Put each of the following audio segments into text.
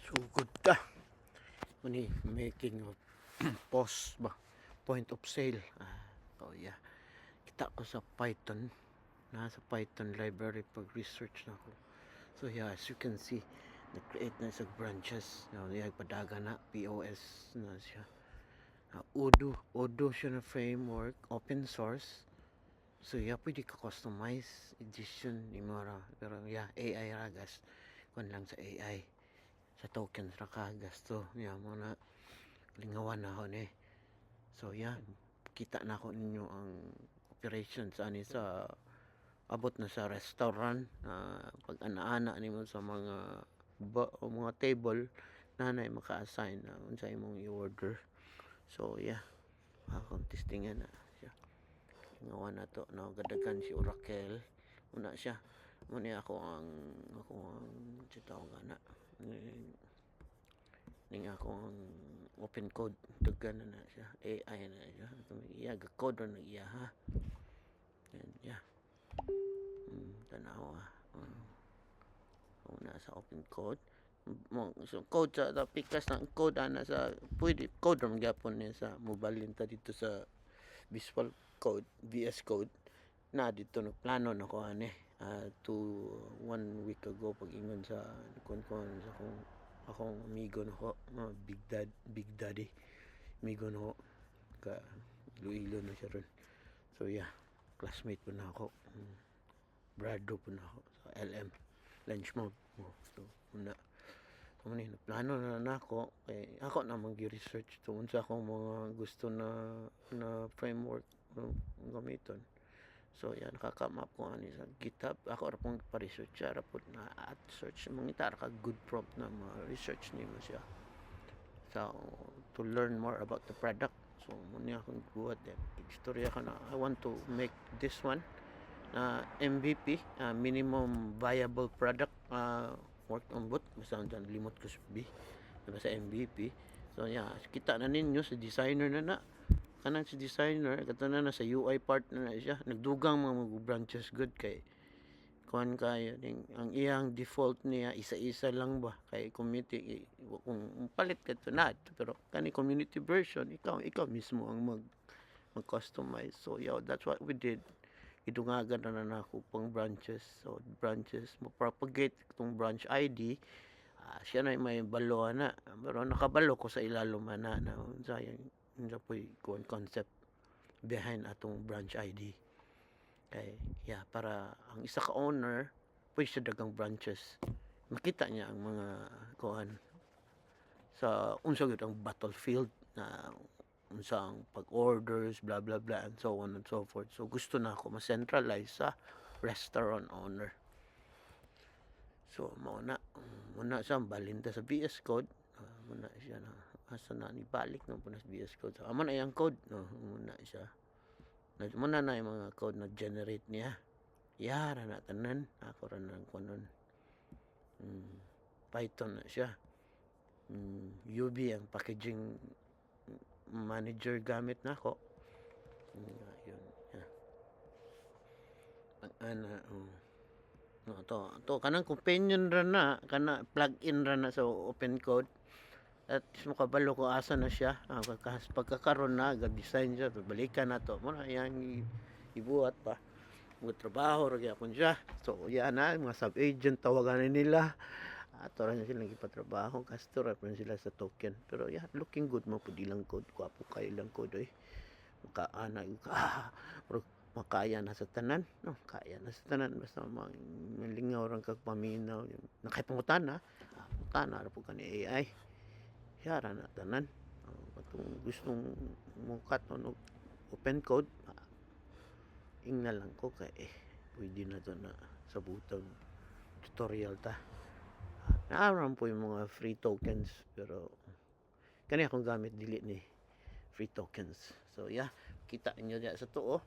So good ta. Muni making of post ba, point of sale. Oh yeah. Kita ko sa Python. Nasa Python library pag research na ko. So yeah, as you can see, na-create na sa branches. Now, yeah, padaga na POS na siya. Odoo siya na framework, open source. So yeah, pwede ka customize edition ni Mara. Pero yeah, AI ragas. Kung lang sa AI. Sa tokens ra ka gasto. Yeah, muna lingawan na ako ni. So yeah, kita na ako ninyo ang operations ani sa abot na sa restaurant, pag ana-ana nimo sa mga table nanay maka-assign na unsa imong i-order. So yeah, akong testingan na siya. Ngawan na to, no, gadagan si Oracle. Una siya. Muna ako ang sitaw nga na. Ning ako ang open code dagan na siya. AI na siya. Iya ga code na iya ha. And yeah. Tanawa. Una sa open code. So code sa pikas ng code ana sa pwede code ram gyapon niya sa mobile ta dito sa Visual Code, VS Code na dito no plano na ko ani to 1 week ago pag ingon sa kon sa akong amigo nako, Big Daddy amigo nako ka Iloilo na siya ron. So yeah, classmate po na ako, brado po na ako sa LM lunch mode. So una na plano na nako kay ako na mag-research tungod sa akong mga gusto na framework gamiton. So yan, nakaka-map ko ani sa GitHub. Ako ra pong pa-research ra pud na at search mangita ra ka good prompt na ma-research nimo siya. So to learn more about the product. So muna akong buhat istorya ka na I want to make this one MVP, minimum viable product, worked on both basta dyan limot ko sa B diba sa MVP. So yeah, kita na ninyo sa designer na kanang si designer katana na sa UI part na siya nagdugang mga branches good kay kuan kayo ang iyang default niya isa-isa lang ba kay community kung palit ka to na pero kani community version ikaw mismo ang mag-customize. So yeah, that's what we did. Idungagan na nako pang branches. So branches mo propagate itong branch ID. Siya na may balo na pero nakabalo ko sa ilalom na sayang hindi po yung concept behind atong branch ID. Okay, yeah, para ang isa ka owner pwede siya dagang branches makita niya ang mga kuan sa unsa gyud ang battlefield na unsang pag-orders blah blah blah and so on and so forth. So gusto na ako ma-centralize sa restaurant owner. So muna sa balinta sa VS Code, muna siya na asa na ni balik na po na sa VS Code. So amo na yang code no muna siya. Muna na yung mga code na generate niya. Yara na tanan ako ra nang kunon. Python na siya. UV ang packaging manager gamit na ako. Yun. No, to kanang companion ra na kana plug-in ra na sa open code at makabalo ko asa na siya pagkakaroon na ga-design siya to balikan na to mo na yang ibuhat pa mga trabaho ra gyapon siya. So yan na mga sub-agent tawagan nila ato ra sila gipatrabaho gasto ra sila sa token pero yeah, looking good mo pud ilang code gwapo kay ilang code makaana pero makaya na sa tanan no kaya na sa tanan basta malingaw ra kag paminaw nakaipangutan na utana ra pud kani AI yara na tanan. Katong gustong mukat og open code ingna lang ko kay pwede na to na sa butang tutorial ta. Naaram po yung mga free tokens pero kani akong gamit dili ni free tokens. So yeah, kita niyo diya sa tuo.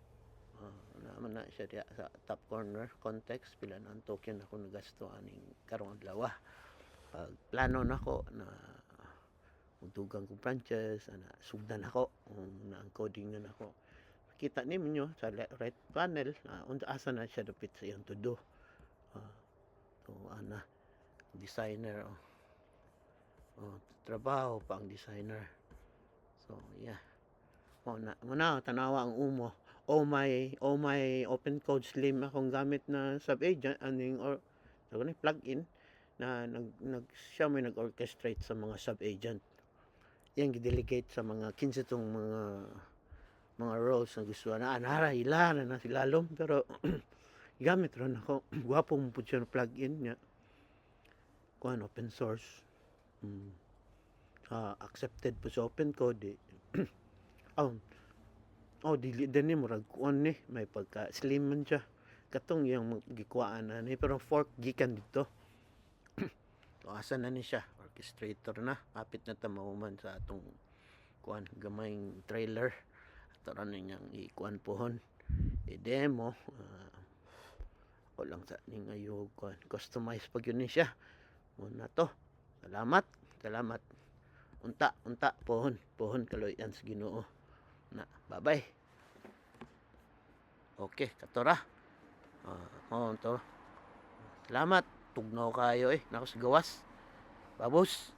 Naman na siya diya sa top corner context pila na ang token ako nagasto aning karong adlaw. Plano nako na dugang ko branches ana sugdan ako na ang coding na nako. Kita ninyo sa right panel unsa asa na siya dapit sa iyang to do. So ana designer trabaho pa ang designer. So yeah, muna tanawa ang umo. My open code slim akong gamit na sub agent aning or plug-in na siya may nag-orchestrate sa mga sub agent. Yang gidelegate sa mga 15 tong mga roles na gusto na anara ila na silalom pero gamit ron ako gwapo mo pud siya plug-in niya kuan open source. Accepted po sa open code dili din ni murag kuan ni may pagka slim man siya katong yung gikuan na ni pero fork gikan dito. So asa na ni siya orchestrator na apit na ta mauman sa atong kuan gamayng trailer ato ra niyang ikuan pohon i-demo. Ako lang sa ning ayo kuan customize pag yun ni siya muna to. Salamat unta pohon kaloyan sa Ginoo na bye okay katora to salamat tugnaw kayo nakos gawas babos.